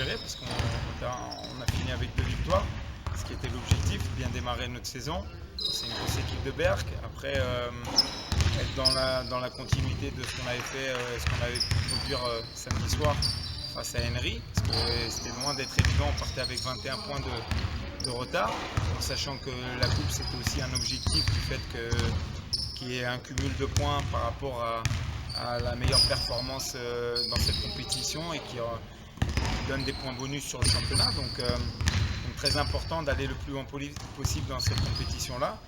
géré parce qu'on a fini avec 2 victoires, ce qui était l'objectif, bien démarrer notre saison. C'est une grosse équipe de Berck. Après, être dans la continuité de ce qu'on avait fait, ce qu'on avait pu produire samedi soir face à Henry, parce que c'était loin d'être évident, on partait avec 21 points de retard, en sachant que la coupe c'était aussi un objectif du fait qu'il y ait un cumul de points par rapport à la meilleure performance dans cette compétition et qui donne des points bonus sur le championnat. Donc très important d'aller le plus loin possible dans cette compétition-là.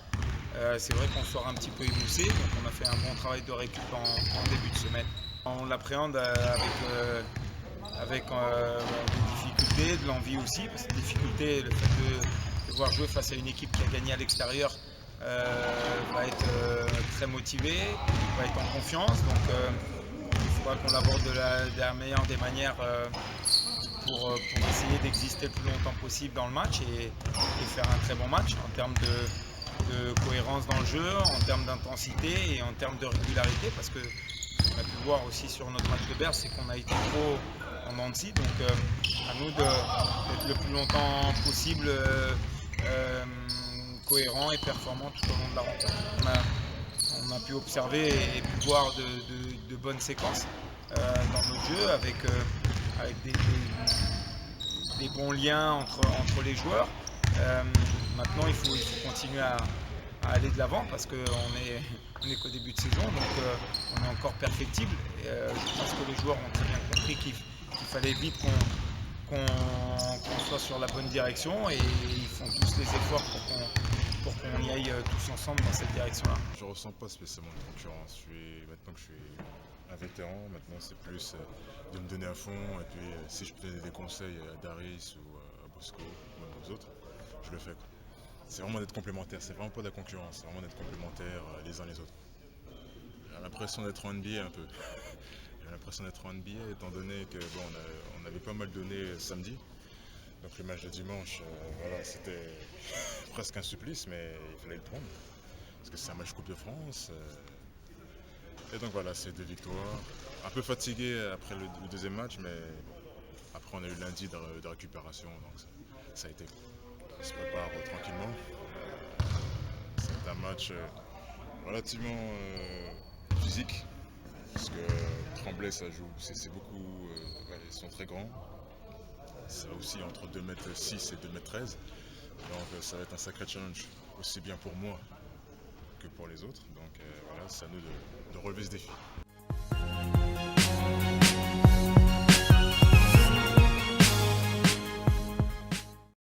C'est vrai qu'on sort un petit peu émoussé, donc on a fait un bon travail de récup en début de semaine. On l'appréhende avec des difficultés, de l'envie aussi, parce que les difficultés, le fait de voir jouer face à une équipe qui a gagné à l'extérieur va être très motivé, va être en confiance, donc il faudra qu'on l'aborde de la meilleure des manières pour essayer d'exister le plus longtemps possible dans le match et faire un très bon match en termes de cohérence dans le jeu, en termes d'intensité et en termes de régularité, parce que on a pu le voir aussi sur notre match de Berck, c'est qu'on a été trop en dents de scie, donc à nous d'être le plus longtemps possible cohérent et performant tout au long de la rencontre. On a pu observer et pu voir de bonnes séquences dans notre jeu avec des bons liens entre les joueurs. Maintenant, il faut continuer à aller de l'avant parce qu'on est qu'au début de saison, donc on est encore perfectible. Et, je pense que les joueurs ont très bien compris qu'il fallait vite qu'on soit sur la bonne direction et ils font tous les efforts pour qu'on y aille tous ensemble dans cette direction-là. Je ressens pas spécialement de concurrence. Maintenant que je suis un vétéran, maintenant c'est plus de me donner à fond et puis si je peux donner des conseils à Daris ou à Bosco ou même aux autres, je le fais, quoi. C'est vraiment d'être complémentaire, c'est vraiment pas de la concurrence, c'est vraiment d'être complémentaires les uns les autres. J'ai l'impression d'être en NBA un peu. J'ai l'impression d'être en NBA étant donné que bon, on avait pas mal donné samedi. Donc le match de dimanche, voilà, c'était presque un supplice, mais il fallait le prendre. Parce que c'est un match Coupe de France. Et donc voilà, c'est 2 victoires. Un peu fatigué après le deuxième match, mais bon, après on a eu lundi de récupération, donc ça a été. On se prépare tranquillement. C'est un match relativement physique, parce que Tremblay ça joue, c'est beaucoup, ils sont très grands. Ça aussi entre 2m6 et 2m13. Donc ça va être un sacré challenge, aussi bien pour moi que pour les autres. Donc voilà, c'est à nous de relever ce défi.